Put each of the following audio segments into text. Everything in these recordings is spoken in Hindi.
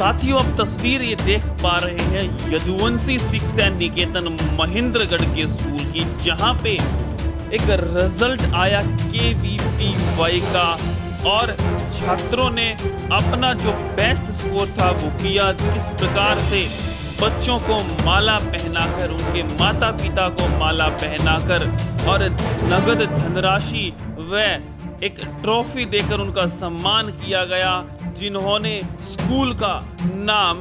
साथियों, अब तस्वीर ये देख पा रहे हैं यदुवंशी शिक्षा निकेतन महेंद्रगढ़ के स्कूल की, जहां पे एक रिजल्ट आया KVPY का और छात्रों ने अपना जो बेस्ट स्कोर था वो किया। किस प्रकार से बच्चों को माला पहनाकर, उनके माता पिता को माला पहनाकर और नगद धनराशि व एक ट्रॉफी देकर उनका सम्मान किया गया, जिन्होंने स्कूल का नाम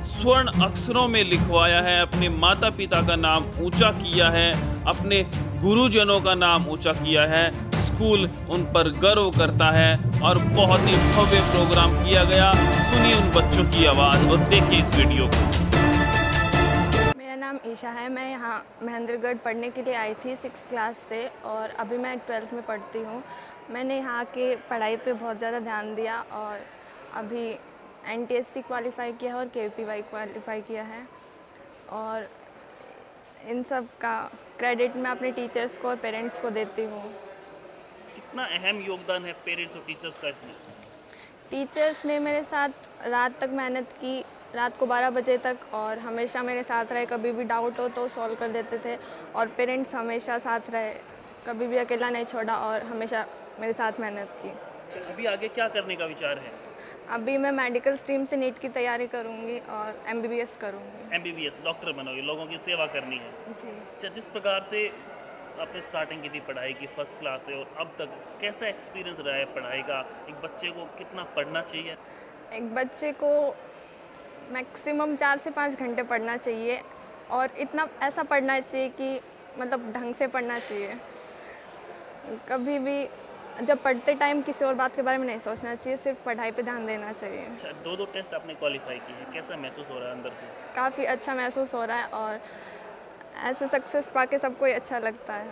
स्वर्ण अक्षरों में लिखवाया है, अपने माता पिता का नाम ऊंचा किया है, अपने गुरुजनों का नाम ऊंचा किया है। स्कूल उन पर गर्व करता है और बहुत ही भव्य प्रोग्राम किया गया। सुनिए उन बच्चों की आवाज़ और देखिए इस वीडियो को। मेरा नाम ईशा है। मैं यहाँ महेंद्रगढ़ पढ़ने के लिए आई थी 6th क्लास से और अभी मैं 12th में पढ़ती हूँ। मैंने यहाँ के पढ़ाई पे बहुत ज़्यादा ध्यान दिया और अभी NTSC क्वालिफ़ाई किया है और KVPY क्वालिफ़ाई किया है, और इन सब का क्रेडिट मैं अपने टीचर्स को और पेरेंट्स को देती हूँ। कितना अहम योगदान है पेरेंट्स और टीचर्स का इसमें? टीचर्स ने मेरे साथ रात तक मेहनत की, रात को 12 बजे तक, और हमेशा मेरे साथ रहे। कभी भी डाउट हो तो सॉल्व कर देते थे, और पेरेंट्स हमेशा साथ रहे, कभी भी अकेला नहीं छोड़ा और हमेशा मेरे साथ मेहनत की। अभी आगे क्या करने का विचार है? अभी मैं मेडिकल स्ट्रीम से नीट की तैयारी करूंगी और MBBS करूंगी। MBBS डॉक्टर बनोगे, लोगों की सेवा करनी है। जी। अच्छा, जिस प्रकार से आपने स्टार्टिंग की थी पढ़ाई की 1st क्लास से और अब तक, कैसा एक्सपीरियंस रहा है पढ़ाई का? एक बच्चे को कितना पढ़ना चाहिए? एक बच्चे को मैक्सिमम 4 से 5 घंटे पढ़ना चाहिए, और इतना ऐसा पढ़ना चाहिए कि मतलब ढंग से पढ़ना चाहिए। कभी भी जब पढ़ते टाइम किसी और बात के बारे में नहीं सोचना चाहिए, सिर्फ पढ़ाई पे ध्यान देना चाहिए। अच्छा, 2 टेस्ट आपने क्वालिफाई की है, कैसा महसूस हो रहा है अंदर से? काफ़ी अच्छा महसूस हो रहा है, और ऐसे सक्सेस पाके सबको ही अच्छा लगता है,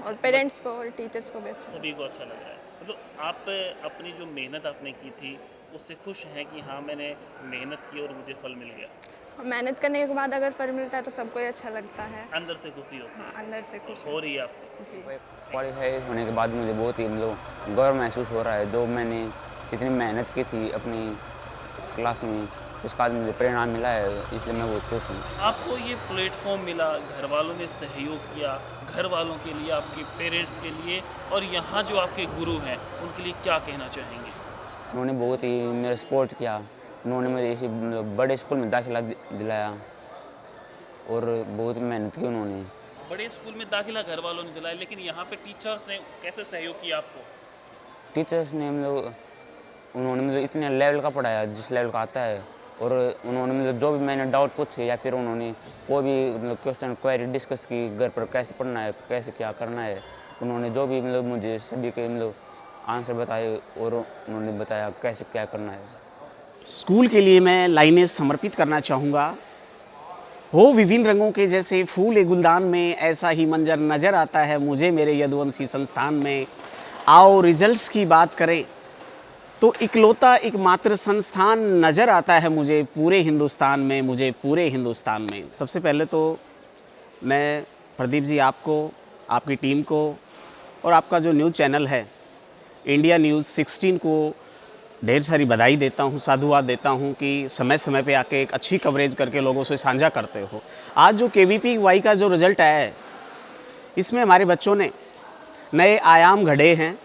और पेरेंट्स को और टीचर्स को भी अच्छा। सभी को अच्छा लग रहा है। मतलब आप अपनी जो मेहनत आपने की थी उससे खुश हैं कि हाँ, मैंने मेहनत की और मुझे फल मिल गया? मेहनत करने के बाद अगर फल मिलता है तो सबको ही अच्छा लगता है। अंदर से खुशी होती है? हाँ, अंदर से खुश हो रही है आपको? जी। क्वालिफाई होने के बाद मुझे बहुत ही गर्व महसूस हो रहा है। जो मैंने इतनी मेहनत की थी अपनी क्लास में, उसका आज मुझे परिणाम मिला है, इसलिए मैं बहुत खुश हूँ। आपको ये प्लेटफॉर्म मिला, घर वालों ने सहयोग किया, घर वालों के लिए, आपके पेरेंट्स के लिए, और यहाँ जो आपके गुरु हैं उनके लिए क्या कहना चाहेंगे? उन्होंने बहुत ही मेरा सपोर्ट किया। उन्होंने मुझे इसी बड़े स्कूल में दाखिला दिलाया और बहुत मेहनत की उन्होंने। बड़े स्कूल में दाखिला घर वालों ने दिलाया, लेकिन यहाँ पे टीचर्स ने कैसे सहयोग किया आपको? टीचर्स ने उन्होंने इतने लेवल का पढ़ाया जिस लेवल का आता है, और उन्होंने जो भी मैंने डाउट पूछे या फिर उन्होंने कोई भी क्वेश्चन क्वेरी डिस्कस की, घर पर कैसे पढ़ना है, कैसे क्या करना है, उन्होंने जो भी मुझे सभी के आंसर बताए और उन्होंने बताया कैसे क्या करना है। स्कूल के लिए मैं लाइनें समर्पित करना चाहूँगा। हो विभिन्न रंगों के जैसे फूल ए गुलदान में, ऐसा ही मंजर नज़र आता है मुझे मेरे यदुवंशी संस्थान में। आओ रिजल्ट्स की बात करें तो इकलौता एकमात्र संस्थान नज़र आता है मुझे पूरे हिंदुस्तान में, मुझे पूरे हिंदुस्तान में। सबसे पहले तो मैं प्रदीप जी, आपको, आपकी टीम को और आपका जो न्यूज़ चैनल है इंडिया न्यूज़ 16 को ढेर सारी बधाई देता हूँ, साधुवाद देता हूँ कि समय समय पे आके एक अच्छी कवरेज करके लोगों से साझा करते हो। आज जो KVPY का जो रिज़ल्ट आया है, इसमें हमारे बच्चों ने नए आयाम गढ़े हैं।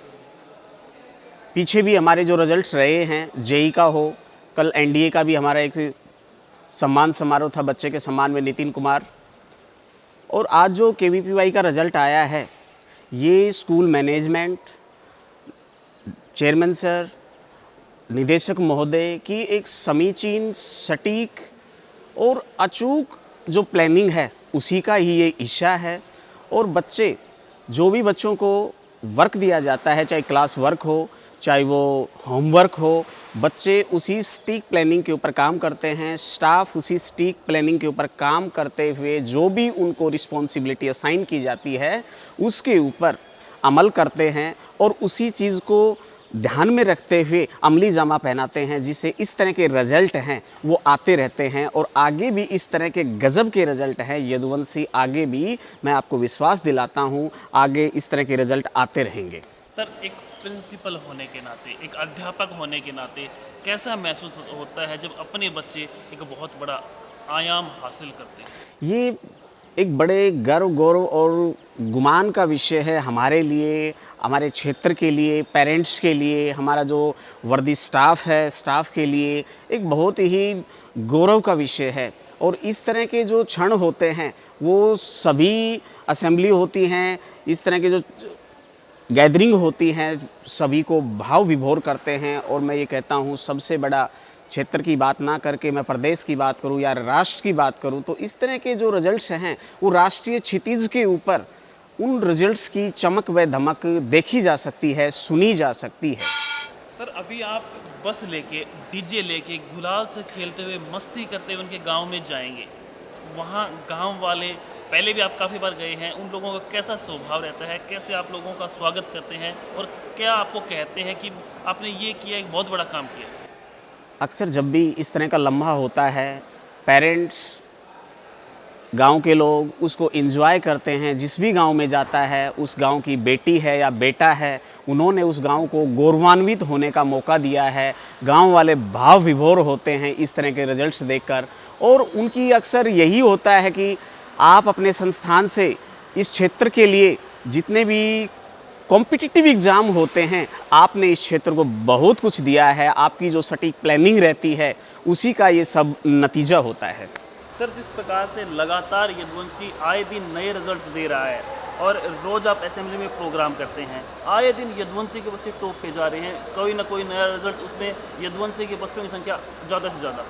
पीछे भी हमारे जो रिज़ल्ट्स रहे हैं, JEE का हो, कल NDA का भी हमारा एक सम्मान समारोह था बच्चे के सम्मान में, नितिन कुमार। और आज जो KVPY का रिज़ल्ट आया है, ये स्कूल मैनेजमेंट, चेयरमैन सर, निदेशक महोदय की एक समीचीन, सटीक और अचूक जो प्लानिंग है, उसी का ही ये हिस्सा है। और बच्चे, जो भी बच्चों को वर्क दिया जाता है, चाहे क्लास वर्क हो, चाहे वो होमवर्क हो, बच्चे उसी सटीक प्लानिंग के ऊपर काम करते हैं। स्टाफ उसी सटीक प्लानिंग के ऊपर काम करते हुए जो भी उनको रिस्पॉन्सिबिलिटी असाइन की जाती है, उसके ऊपर अमल करते हैं और उसी चीज़ को ध्यान में रखते हुए अमली जामा पहनाते हैं, जिससे इस तरह के रिज़ल्ट हैं वो आते रहते हैं। और आगे भी इस तरह के गज़ब के रिज़ल्ट हैं यदुवंशी, आगे भी मैं आपको विश्वास दिलाता हूँ आगे इस तरह के रिज़ल्ट आते रहेंगे। सर, एक प्रिंसिपल होने के नाते, एक अध्यापक होने के नाते कैसा महसूस होता है जब अपने बच्चे एक बहुत बड़ा आयाम हासिल करते हैं? ये एक बड़े गर्व, गौरव और गुमान का विषय है हमारे लिए, हमारे क्षेत्र के लिए, पेरेंट्स के लिए, हमारा जो वर्दी स्टाफ है, स्टाफ के लिए एक बहुत ही गौरव का विषय है। और इस तरह के जो क्षण होते हैं वो सभी असेंबली होती हैं, इस तरह के जो गैदरिंग होती हैं सभी को भाव विभोर करते हैं। और मैं ये कहता हूँ सबसे बड़ा क्षेत्र की बात ना करके मैं प्रदेश की बात करूं या राष्ट्र की बात करूं तो इस तरह के जो रिजल्ट्स हैं वो राष्ट्रीय क्षितिज के ऊपर उन रिजल्ट्स की चमक व धमक देखी जा सकती है, सुनी जा सकती है। सर अभी आप बस लेके, डीजे लेके, गुलाल से खेलते हुए, मस्ती करते हुए उनके गांव में जाएंगे, वहाँ गांव वाले, पहले भी आप काफ़ी बार गए हैं, उन लोगों का कैसा स्वभाव रहता है, कैसे आप लोगों का स्वागत करते हैं और क्या आपको कहते हैं कि आपने ये किया, एक बहुत बड़ा काम किया? अक्सर जब भी इस तरह का लम्हा होता है पेरेंट्स, गांव के लोग उसको एंजॉय करते हैं। जिस भी गांव में जाता है उस गांव की बेटी है या बेटा है, उन्होंने उस गांव को गौरवान्वित होने का मौका दिया है। गांव वाले भाव विभोर होते हैं इस तरह के रिजल्ट्स देखकर। और उनकी अक्सर यही होता है कि आप अपने संस्थान से इस क्षेत्र के लिए जितने भी कॉम्पिटिटिव एग्ज़ाम होते हैं आपने इस क्षेत्र को बहुत कुछ दिया है। आपकी जो सटीक प्लानिंग रहती है उसी का ये सब नतीजा होता है। सर जिस प्रकार से लगातार यदुवंशी आए दिन नए रिजल्ट्स दे रहा है और रोज़ आप असेंबली में प्रोग्राम करते हैं, आए दिन यदुवंशी के बच्चे टॉप पे जा रहे हैं, कोई ना कोई नया रिजल्ट, उसमें यदुवंशी के बच्चों की संख्या ज़्यादा से ज़्यादा।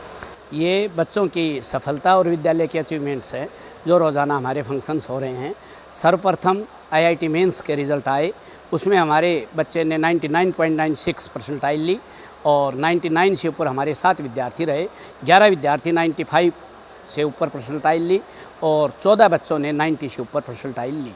ये बच्चों की सफलता और विद्यालय के अचीवमेंट्स हैं जो रोज़ाना हमारे फंक्शंस हो रहे हैं। सर्वप्रथम IIT मेंस के रिज़ल्ट आए, उसमें हमारे बच्चे ने 99.96 परसेंटाइल ली और 99 से ऊपर हमारे 7 विद्यार्थी रहे। 11 विद्यार्थी 95 से ऊपर परसेंटाइल ली और 14 बच्चों ने 90 से ऊपर परसेंटाइल ली।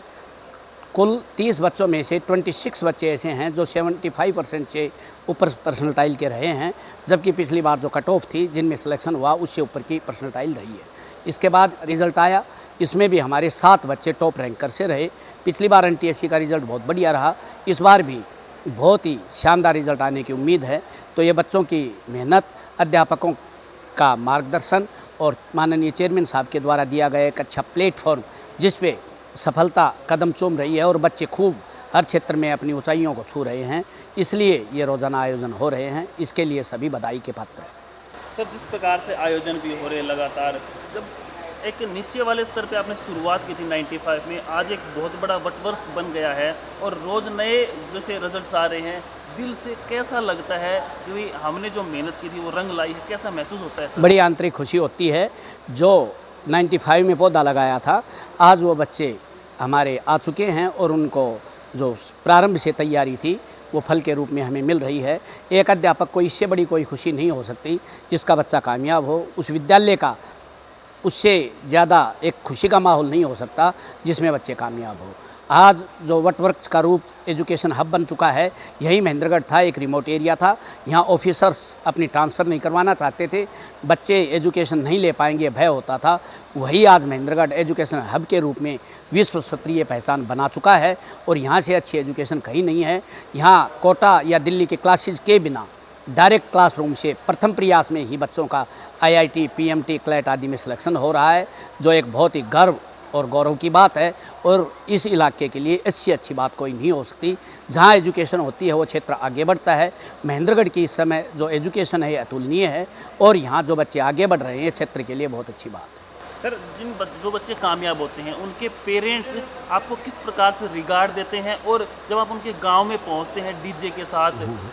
कुल 30 बच्चों में से 26 बच्चे ऐसे हैं जो 75% से ऊपर परसेंटाइल के रहे हैं, जबकि पिछली बार जो कट ऑफ थी जिनमें सिलेक्शन हुआ उससे ऊपर की परसेंटाइल रही है। इसके बाद रिज़ल्ट आया, इसमें भी हमारे 7 बच्चे टॉप रैंकर से रहे। पिछली बार NTSC का रिज़ल्ट बहुत बढ़िया रहा, इस बार भी बहुत ही शानदार रिज़ल्ट आने की उम्मीद है। तो ये बच्चों की मेहनत, अध्यापकों का मार्गदर्शन और माननीय चेयरमैन साहब के द्वारा दिया गया एक अच्छा प्लेटफॉर्म जिस पे सफलता कदम चूम रही है और बच्चे खूब हर क्षेत्र में अपनी ऊंचाइयों को छू रहे हैं, इसलिए ये रोज़ाना आयोजन हो रहे हैं। इसके लिए सभी बधाई के पात्र हैं। सर जिस प्रकार से आयोजन भी हो रहे हैं लगातार, जब एक नीचे वाले स्तर पे आपने शुरुआत की थी 95 में, आज एक बहुत बड़ा वटवर्ष बन गया है और रोज़ नए जैसे रिजल्ट्स आ रहे हैं, दिल से कैसा लगता है कि हमने जो मेहनत की थी वो रंग लाई है, कैसा महसूस होता है सर? बड़ी आंतरिक खुशी होती है। जो 95 में पौधा लगाया था, आज वो बच्चे हमारे आ चुके हैं और उनको जो प्रारंभ से तैयारी थी वो फल के रूप में हमें मिल रही है। एक अध्यापक को इससे बड़ी कोई खुशी नहीं हो सकती जिसका बच्चा कामयाब हो। उस विद्यालय का उससे ज़्यादा एक खुशी का माहौल नहीं हो सकता जिसमें बच्चे कामयाब हो। आज जो वटवर्क्स का रूप एजुकेशन हब बन चुका है, यही महेंद्रगढ़ था, एक रिमोट एरिया था। यहाँ ऑफिसर्स अपनी ट्रांसफ़र नहीं करवाना चाहते थे, बच्चे एजुकेशन नहीं ले पाएंगे भय होता था। वही आज महेंद्रगढ़ एजुकेशन हब के रूप में विश्व स्तरीय पहचान बना चुका है और यहाँ से अच्छी एजुकेशन कहीं नहीं है। यहाँ कोटा या दिल्ली के क्लासेज के बिना डायरेक्ट क्लासरूम से प्रथम प्रयास में ही बच्चों का IIT, PMT, क्लैट आदि में सिलेक्शन हो रहा है, जो एक बहुत ही गर्व और गौरव की बात है। और इस इलाके के लिए इससे अच्छी बात कोई नहीं हो सकती। जहाँ एजुकेशन होती है वो क्षेत्र आगे बढ़ता है। महेंद्रगढ़ की इस समय जो एजुकेशन है अतुलनीय है और यहाँ जो बच्चे आगे बढ़ रहे हैं क्षेत्र के लिए बहुत अच्छी बात है। सर जो बच्चे कामयाब होते हैं उनके पेरेंट्स आपको किस प्रकार से रिगार्ड देते हैं, और जब आप उनके गांव में पहुंचते हैं डीजे के साथ,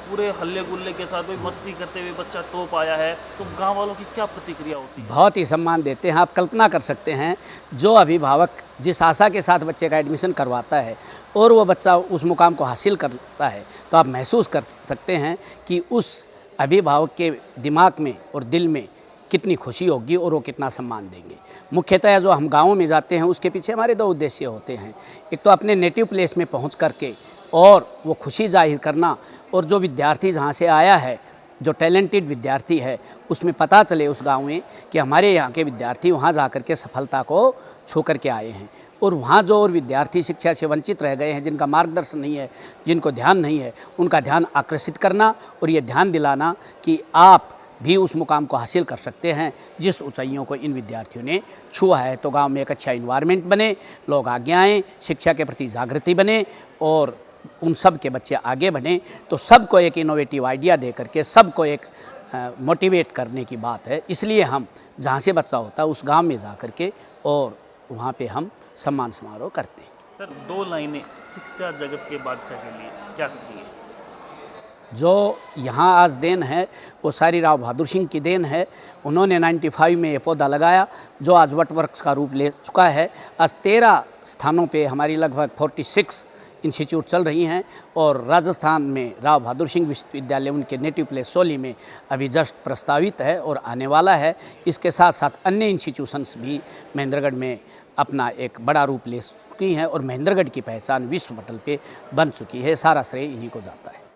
पूरे हल्ले गुल्ले के साथ, कोई मस्ती करते हुए बच्चा टॉप आया है, तो गांव वालों की क्या प्रतिक्रिया होती है? बहुत ही सम्मान देते हैं। आप कल्पना कर सकते हैं, जो अभिभावक जिस आशा के साथ बच्चे का एडमिशन करवाता है और वो बच्चा उस मुकाम को हासिल करता है, तो आप महसूस कर सकते हैं कि उस अभिभावक के दिमाग में और दिल में कितनी खुशी होगी और वो कितना सम्मान देंगे। मुख्यतः जो हम गाँवों में जाते हैं उसके पीछे हमारे 2 उद्देश्य होते हैं। एक तो अपने नेटिव प्लेस में पहुंच करके और वो खुशी जाहिर करना, और जो विद्यार्थी जहां से आया है जो टैलेंटेड विद्यार्थी है उसमें पता चले उस गांव में कि हमारे यहाँ के विद्यार्थी वहाँ जा कर के सफलता को छू कर के आए हैं। और वहाँ जो और विद्यार्थी शिक्षा से वंचित रह गए हैं, जिनका मार्गदर्शन नहीं है, जिनको ध्यान नहीं है, उनका ध्यान आकर्षित करना और ये ध्यान दिलाना कि आप भी उस मुकाम को हासिल कर सकते हैं जिस ऊंचाइयों को इन विद्यार्थियों ने छुआ है। तो गांव में एक अच्छा इन्वायरमेंट बने, लोग आगे आएँ, शिक्षा के प्रति जागृति बने और उन सब के बच्चे आगे बढ़ें। तो सबको एक इनोवेटिव आइडिया दे करके सबको एक मोटिवेट करने की बात है। इसलिए हम जहाँ से बच्चा होता है उस गांव में जा कर के और वहाँ पे हम सम्मान समारोह करते हैं। सर, 2 लाइनें शिक्षा जगत के बादशाह के लिए क्या कहती है? जो यहाँ आज देन है वो सारी राव बहादुर सिंह की देन है। उन्होंने 95 में ये पौधा लगाया जो आज वट वृक्ष का रूप ले चुका है। आज 13 स्थानों पे हमारी लगभग 46 इंस्टीट्यूट चल रही हैं और राजस्थान में राव बहादुर सिंह विश्वविद्यालय उनके नेटिव प्लेस सोली में अभी जस्ट प्रस्तावित है और आने वाला है। इसके साथ साथ अन्य इंस्टीट्यूशंस भी महेंद्रगढ़ में अपना एक बड़ा रूप ले चुकी हैं और महेंद्रगढ़ की पहचान विश्व पटल पे बन चुकी है। सारा श्रेय इन्हीं को जाता है।